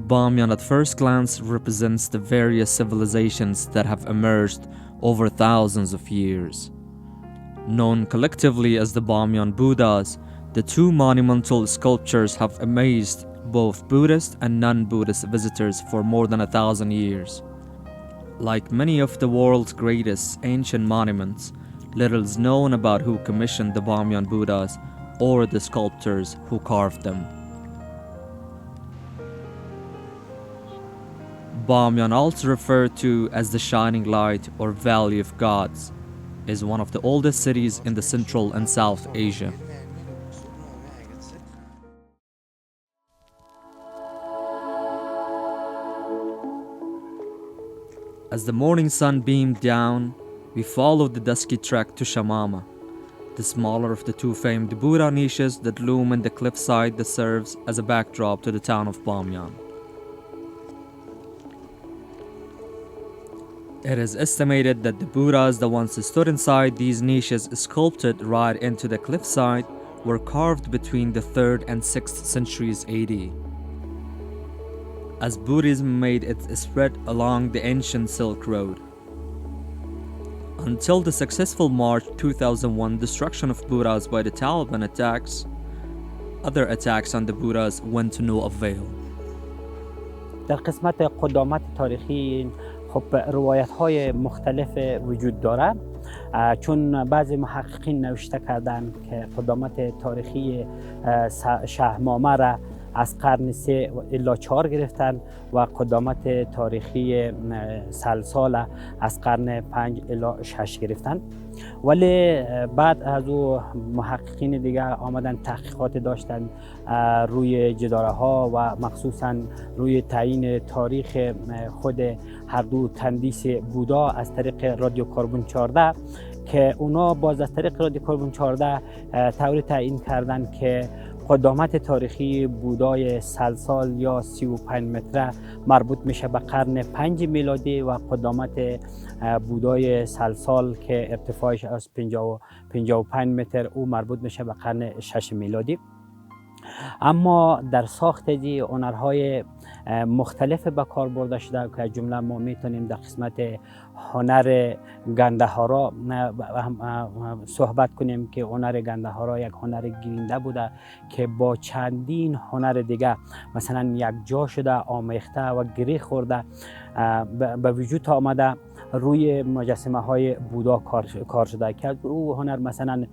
Bamyan at first glance represents the various civilizations that have emerged over thousands of years. Known collectively as the Bamyan Buddhas, the two monumental sculptures have amazed both Buddhist and non-Buddhist visitors for more than 1,000 years. Like many of the world's greatest ancient monuments, little is known about who commissioned the Bamyan Buddhas or the sculptors who carved them. Bamyan, also referred to as the Shining Light or Valley of Gods, is one of the oldest cities in the Central and South Asia. As the morning sun beamed down, we followed the dusky trek to Shamama, the smaller of the two famed Buddha niches that loom in the cliffside that serves as a backdrop to the town of Bamyan. It is estimated that the Buddhas that once stood inside these niches sculpted right into the cliffside were carved between the 3rd and 6th centuries AD. As Buddhism made its spread along the ancient Silk Road. Until the successful March 2001 destruction of Buddhas by the Taliban attacks, other attacks on the Buddhas went to no avail. در قسمت قدامت تاریخی خب روایت‌های مختلف وجود دارد، چون بعضی محققین نوشته کردند که قدامت تاریخی شهرنامه را از قرن 3 الی 4 گرفتن و قدامت تاریخی سلسال از قرن 5 الی 6 گرفتن. ولی بعد از او محققین دیگه آمدن تحقیقات داشتن روی جداره ها و مخصوصا روی تعیین تاریخ خود هر دو تندیس بودا از طریق رادیو کربن 14 که اونا باز از طریق رادیو کربن 14 طوری تعیین کردن که قدامت تاریخی بودای سلسال یا 35 متره مربوط میشه به قرن 5 میلادی و قدامت بودای سلسال که ارتفاعش از 55 متر او مربوط میشه به قرن 6 میلادی. اما در ساخت دی هنرهای مختلف به کار برده شده که جمله ما میتونیم در قسمت هنر گندهارا صحبت کنیم که هنر گندهارا یک هنر گیرنده بوده که با چندین هنر دیگه مثلا یک جا شده آمیخته و گره خورده به وجود آمده روی مجسمه های بودا کار شده که او هنر مثلا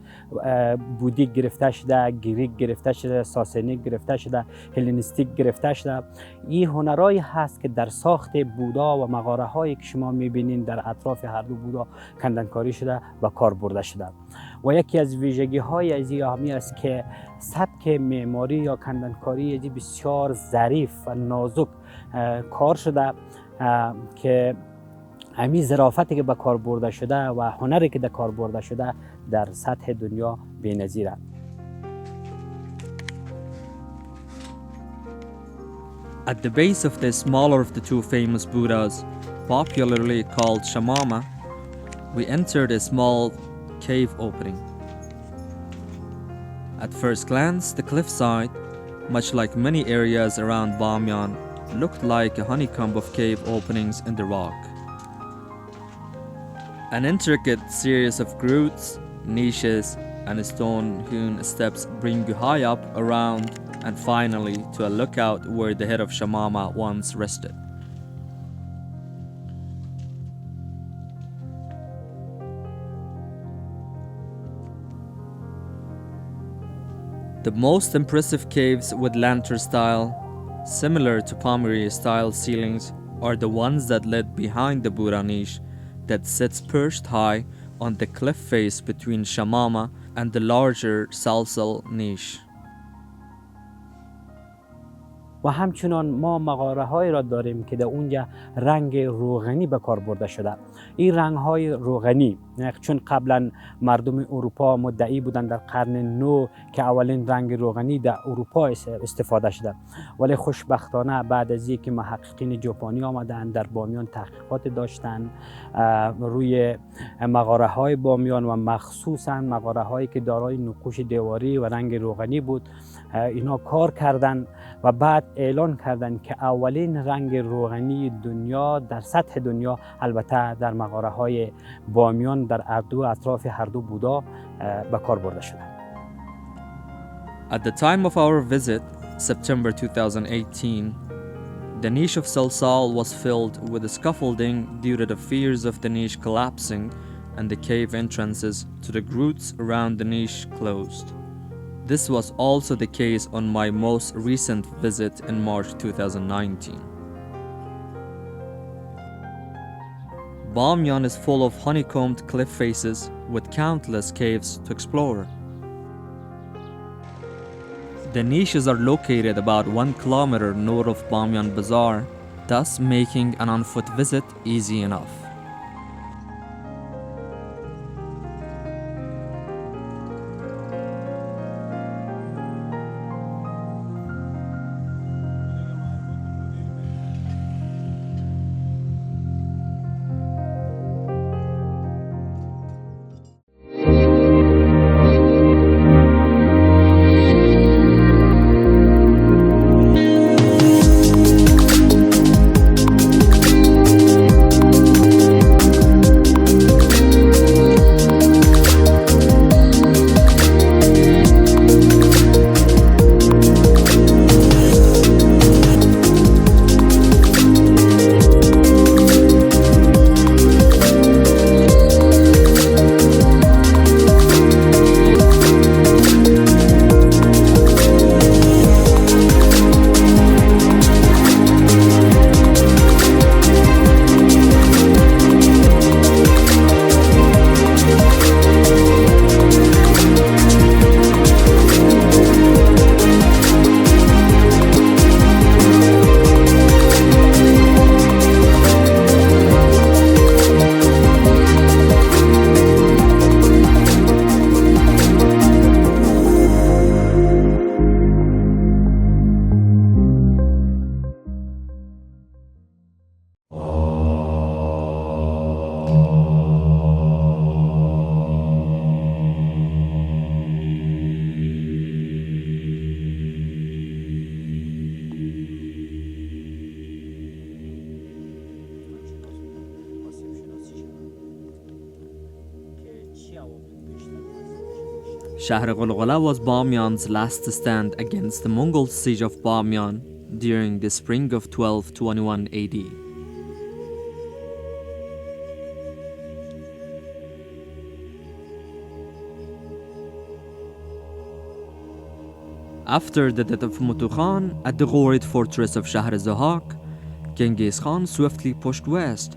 بودی گرفته شده، گریک گرفته شده، ساسنیک گرفته شده، هلنیستیک گرفته شده. این هنرهایی هست که در ساخت بودا و مغاره هایی که شما میبینین در اطراف هر دو بودا کندنکاری شده و کار برده شده. و یکی از ویژگی های از این همی است که سبک معماری یا کندنکاری بسیار ظریف و نازک کار شده که همین ظرافتی که به کار برده شده و هنری که در کار برده شده در سطح دنیا بی‌نظیره. At the base of the smaller of the two famous Buddhas, popularly called Shamama, we entered a small cave opening. At first glance, the cliffside, much like many areas around Bamyan, looked like a honeycomb of cave openings in the rock. An intricate series of grooves, niches, and stone-hewn steps bring you high up, around, and finally to a lookout where the head of Shamama once rested. The most impressive caves with lantern style, similar to Pomeri style ceilings, are the ones that led behind the Buddha niche that sits perched high on the cliff face between Shamama and the larger Salsal niche. و همچنان ما مغاره های را داریم که در اونجا رنگ روغنی به کار برده شده. این رنگ های روغنی چون قبلا مردم اروپا مدعی بودن در قرن 9 که اولین رنگ روغنی در اروپا استفاده شده، ولی خوشبختانه بعد از اینکه محققین ژاپنی آمدن در بامیان تحقیقات داشتن روی مغاره های بامیان و مخصوصا مغاره هایی که دارای نقوش دیواری و رنگ روغنی بود، اینا کار کردن و بعد اعلان کردن که اولین رنگ روغنی دنیا در سطح دنیا البته در مغاره های بامیان در اطراف هر دو بودا به کار برده شده. At the time of our visit, September 2018, the niche of Salsal was filled with a scaffolding due to the fears of the niche collapsing and the cave entrances to the groots around the niche closed. This was also the case on my most recent visit in March 2019. Bamyan is full of honeycombed cliff faces with countless caves to explore. The niches are located about 1 kilometer north of Bamyan Bazaar, thus making an on-foot visit easy enough. Shahr Gulgula was Bamyan's last stand against the Mongol siege of Bamyan during the spring of 1221 AD. After the death of Mutu Khan at the gloried fortress of Shahr Zohak, Genghis Khan swiftly pushed west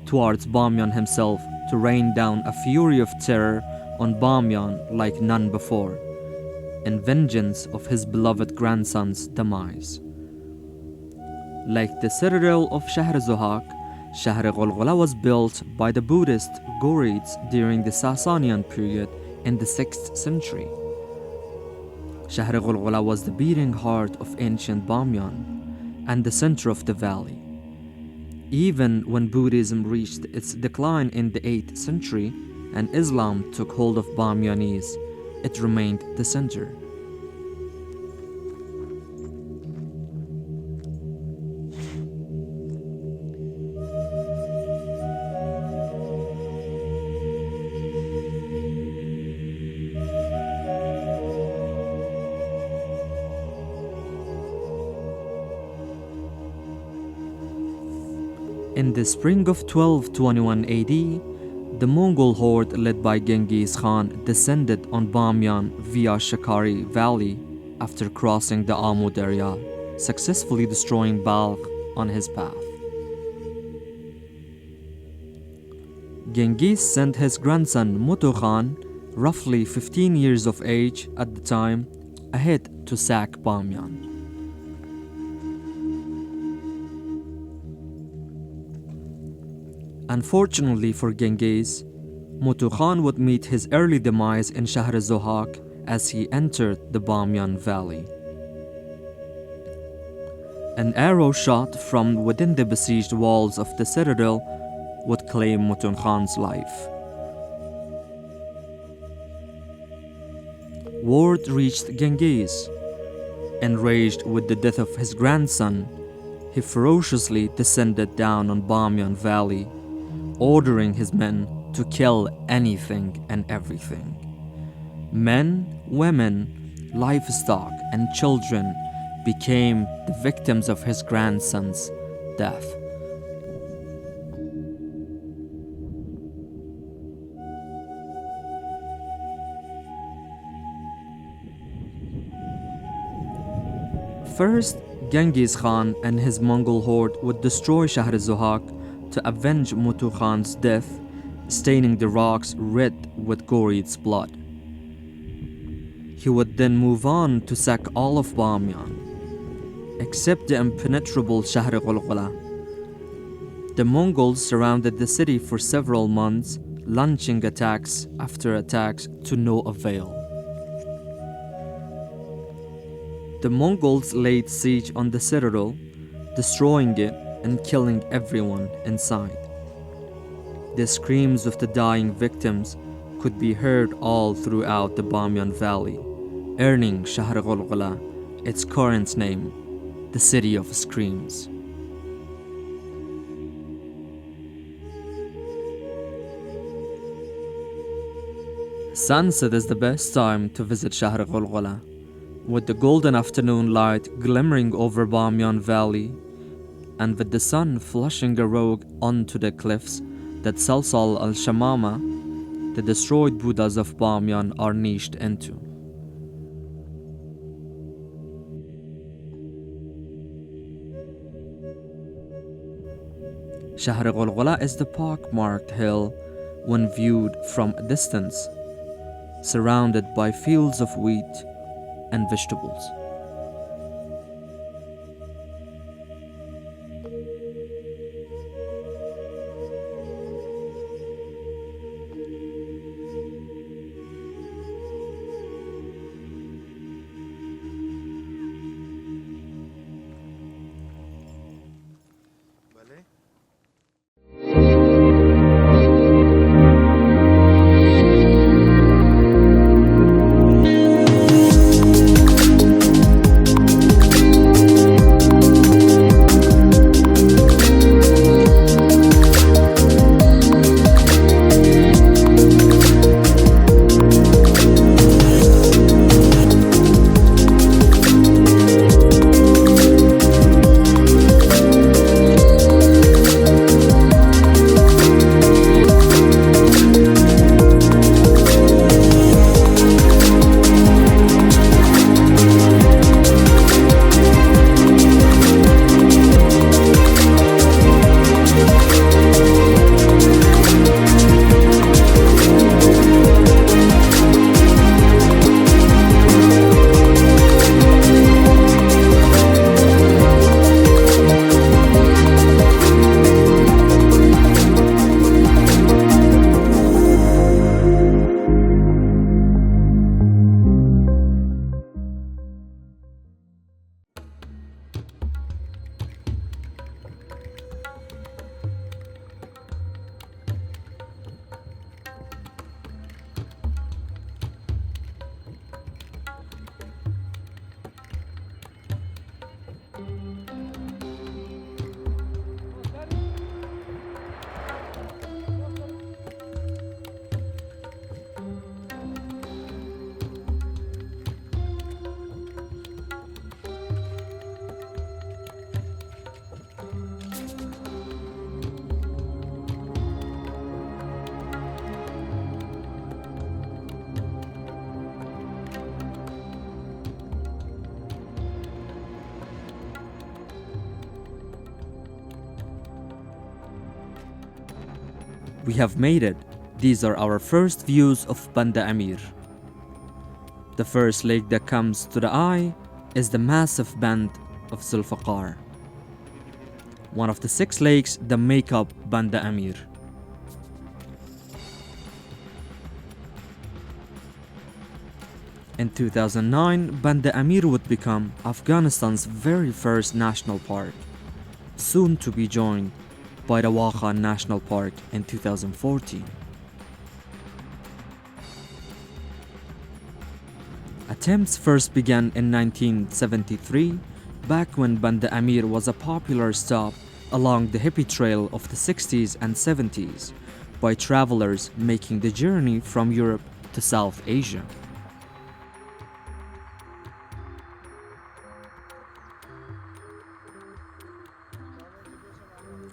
towards Bamyan himself to rain down a fury of terror on Bamyan like none before, in vengeance of his beloved grandson's demise. Like the citadel of Shahr Zohak, Shahr Gulgula was built by the Buddhist Ghurids during the Sasanian period in the 6th century. Shahr Gulgula was the beating heart of ancient Bamyan and the center of the valley. Even when Buddhism reached its decline in the 8th century and Islam took hold of Bamyanese, it remained the center. In the spring of 1221 AD, the Mongol horde led by Genghis Khan descended on Bamyan via Shakari Valley after crossing the Amu Darya, successfully destroying Balkh on his path. Genghis sent his grandson Mutu Khan, roughly 15 years of age at the time, ahead to sack Bamyan. Unfortunately for Genghis, Mutu Khan would meet his early demise in Shahr Zohak as he entered the Bamyan Valley. An arrow shot from within the besieged walls of the citadel would claim Mutu Khan's life. Word reached Genghis. Enraged with the death of his grandson, he ferociously descended down on Bamyan Valley, ordering his men to kill anything and everything. Men, women, livestock, and children became the victims of his grandson's death. First, Genghis Khan and his Mongol horde would destroy Shahr Zohak to avenge Mutu Khan's death, staining the rocks red with Ghurids' blood. He would then move on to sack all of Bamyan, except the impenetrable Shahr Gulgula. The Mongols surrounded the city for several months, launching attacks after attacks to no avail. The Mongols laid siege on the citadel, destroying it and killing everyone inside. The screams of the dying victims could be heard all throughout the Bamyan Valley, earning Shahr Gulgula its current name, the City of Screams. Sunset is the best time to visit Shahr Gulgula, with the golden afternoon light glimmering over Bamyan Valley, and with the sun flushing a rogue onto the cliffs that Salsal al-Shamama, the destroyed Buddhas of Bamyan, are niched into. Shahr Gulgula is the pock-marked hill when viewed from a distance, surrounded by fields of wheat and vegetables. We have made it. These are our first views of Banda Amir. The first lake that comes to the eye is the massive band of Zulfiqar, one of the 6 lakes that make up Banda Amir. In 2009, Banda Amir would become Afghanistan's very first national park, soon to be joined by the Wakhan National Park in 2014. Attempts first began in 1973, back when Banda Amir was a popular stop along the hippie trail of the 60s and 70s by travelers making the journey from Europe to South Asia.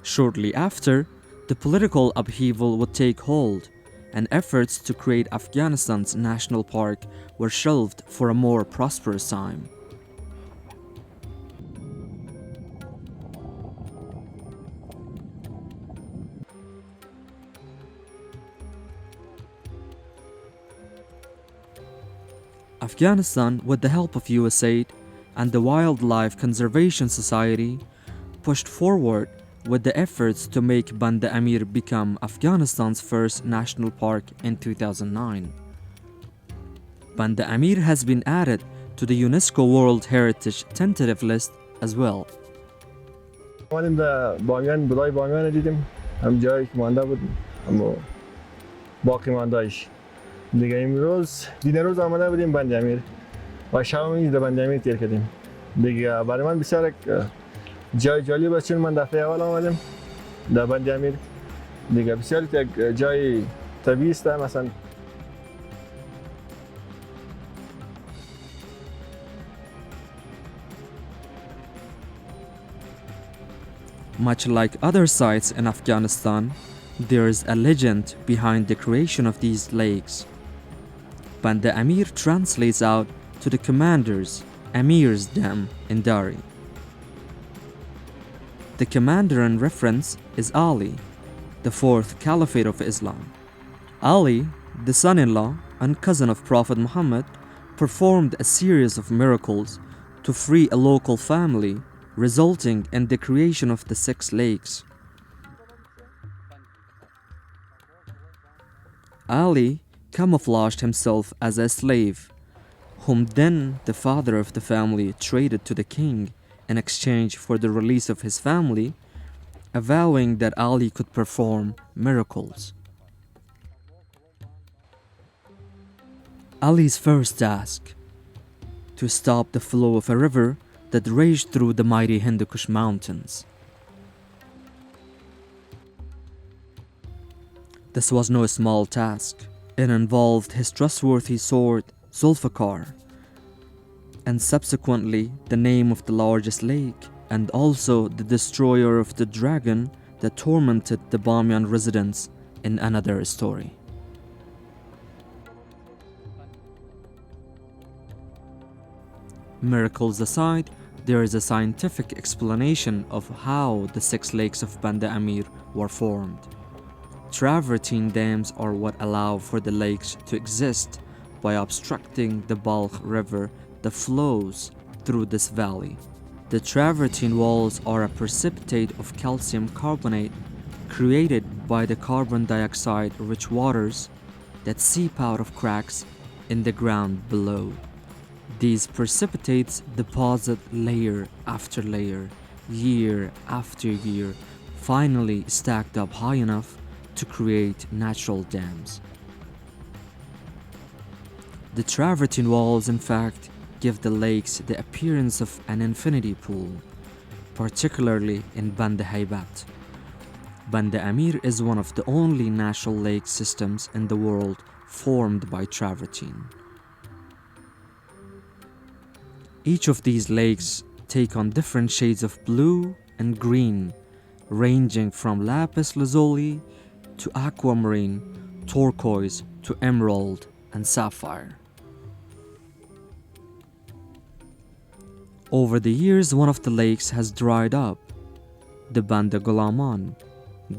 Shortly after, the political upheaval would take hold, and efforts to create Afghanistan's national park were shelved for a more prosperous time. Afghanistan, with the help of USAID and the Wildlife Conservation Society, pushed forward with the efforts to make Banda Amir become Afghanistan's first national park in 2009. Banda Amir has been added to the UNESCO World Heritage tentative list as well. اومدیم در بامیان، بودای بامیان دیدیم، هم جایی که مانده بود، هم باقی ماندهش. دیگه امروز دیدن روز آمده بودیم بند امیر و شب هم در بند امیر تیر کردیم. دیگه برای من بسیار جای جالب است، چون من دفعه اول آمدم در بند امیر. دیگه بسیار یک جای طبیعی است. مثلا Much like other sites in Afghanistan, there is a legend behind the creation of these lakes. Banda Amir translates out to the commander's Amir's Dam in Dari. The commander in reference is Ali, the fourth caliphate of Islam. Ali, the son-in-law and cousin of Prophet Muhammad, performed a series of miracles to free a local family, resulting in the creation of the 6 lakes. Ali camouflaged himself as a slave, whom then the father of the family traded to the king in exchange for the release of his family, avowing that Ali could perform miracles. Ali's first task: to stop the flow of a river that raged through the mighty Hindu Kush mountains. This was no small task. It involved his trustworthy sword, Zulfikar, and subsequently the name of the largest lake, and also the destroyer of the dragon that tormented the Bamiyan residents in another story. Miracles aside, there is a scientific explanation of how the 6 lakes of Banda Amir were formed. Travertine dams are what allow for the lakes to exist by obstructing the Balkh River that flows through this valley. The travertine walls are a precipitate of calcium carbonate created by the carbon dioxide-rich waters that seep out of cracks in the ground below. These precipitates deposit layer after layer, year after year, finally stacked up high enough to create natural dams. The travertine walls, in fact, give the lakes the appearance of an infinity pool, particularly in Banda Haibat. Banda Amir is one of the only natural lake systems in the world formed by travertine. Each of these lakes take on different shades of blue and green, ranging from lapis lazuli to aquamarine, turquoise to emerald and sapphire. Over the years, one of the lakes has dried up, the Banda Gulaman,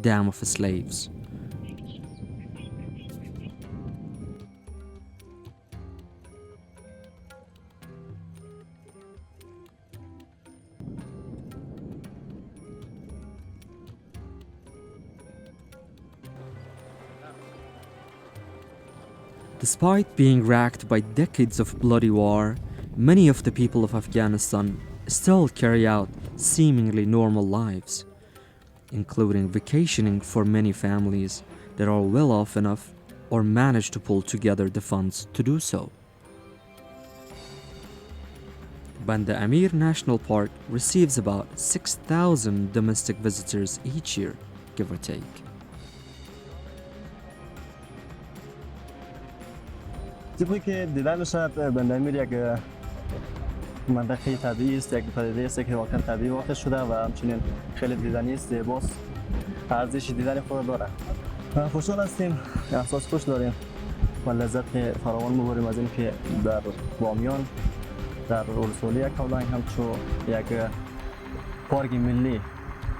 Dam of Slaves. Despite being racked by decades of bloody war, many of the people of Afghanistan still carry out seemingly normal lives, including vacationing for many families that are well off enough or manage to pull together the funds to do so. Banda Amir National Park receives about 6,000 domestic visitors each year, give or take. طبقی که دیدن شد بند امیر یک منطقه طبیعی است، یک پدیده است که واقعا طبیعی واقع شده و همچنین خیلی دیدنی است، زیباست، ارزش دیدن خود داره. خوشحال هستیم، احساس خوش داریم و لذت فراوان میبریم از اینکه در بامیان در ولسوالی کولنگ همچون یک پارک ملی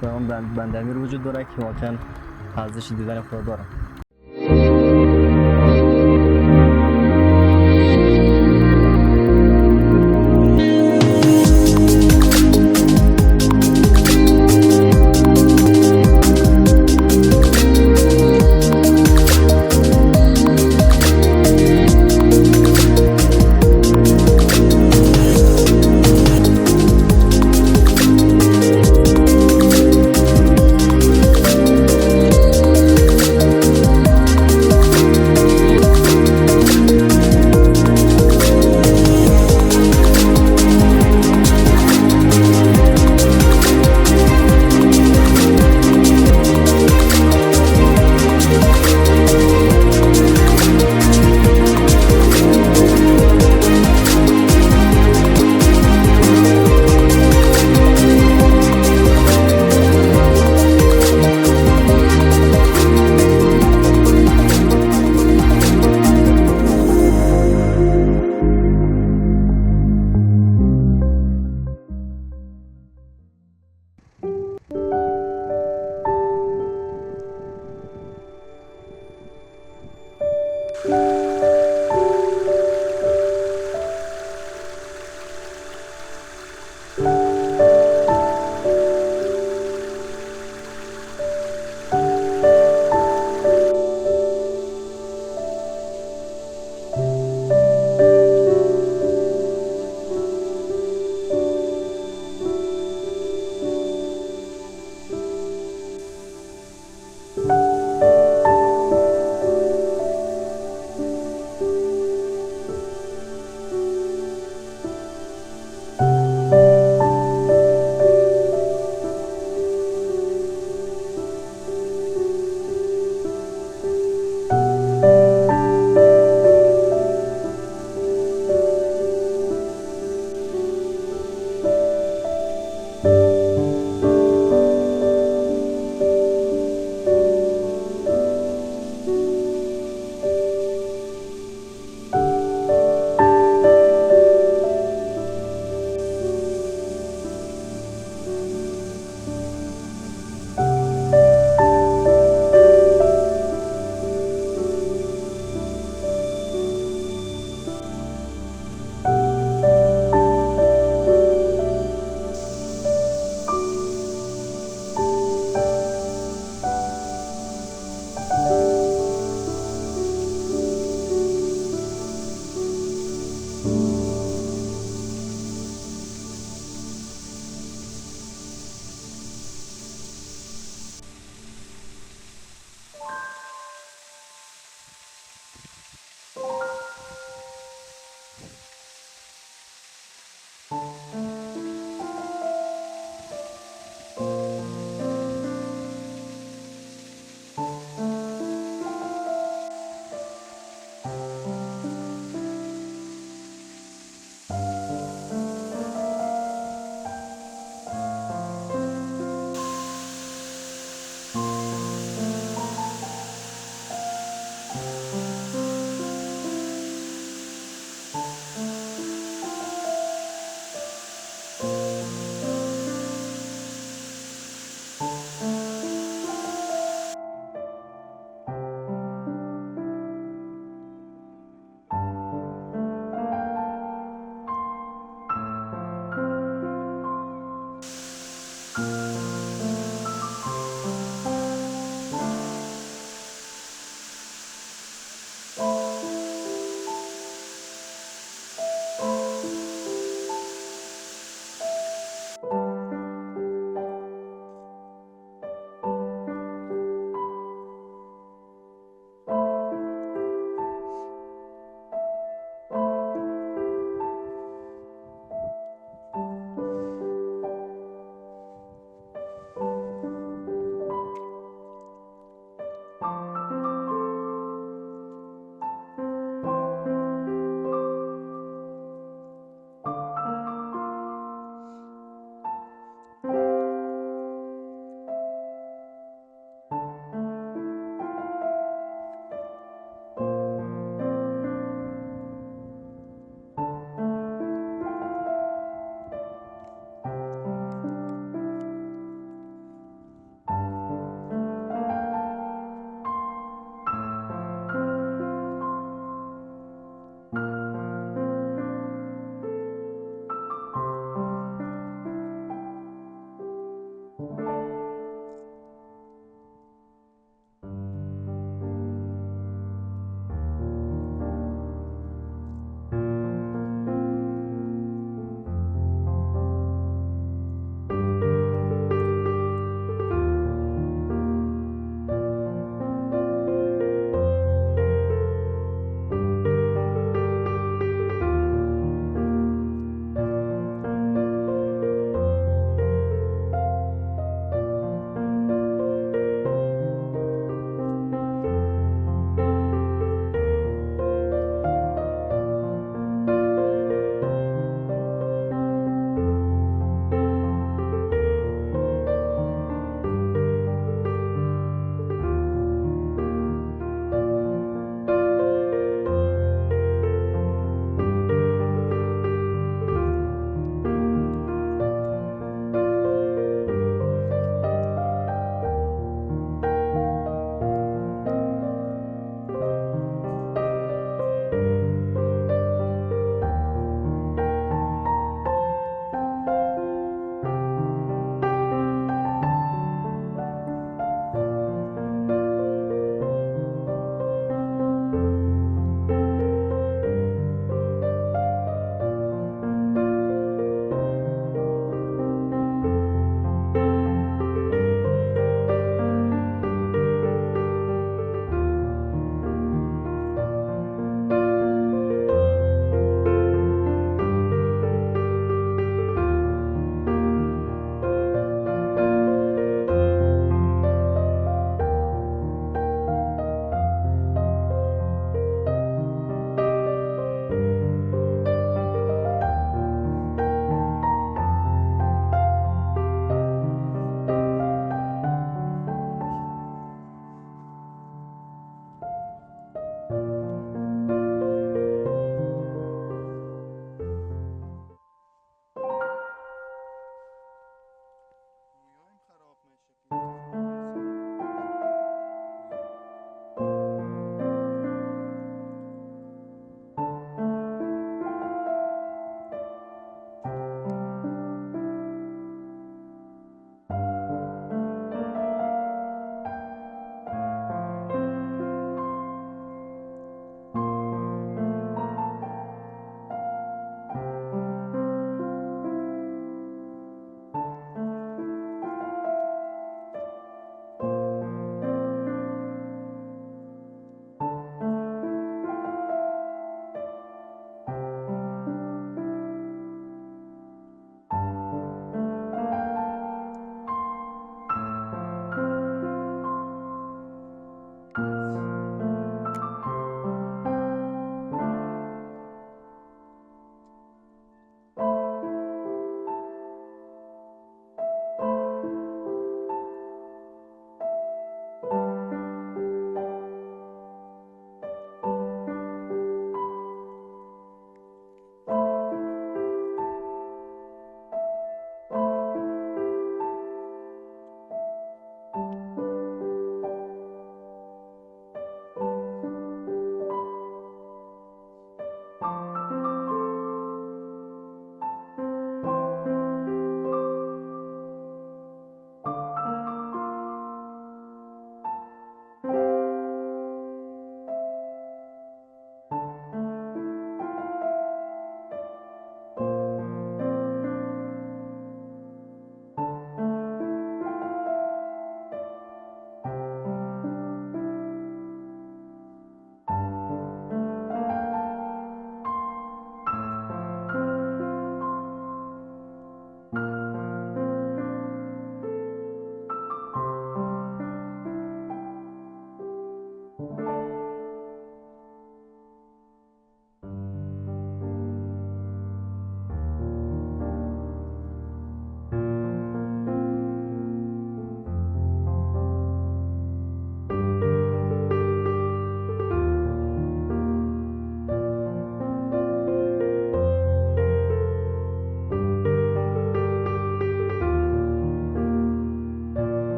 به نام بند امیر وجود داره که واقعا ارزش دیدن خود داره.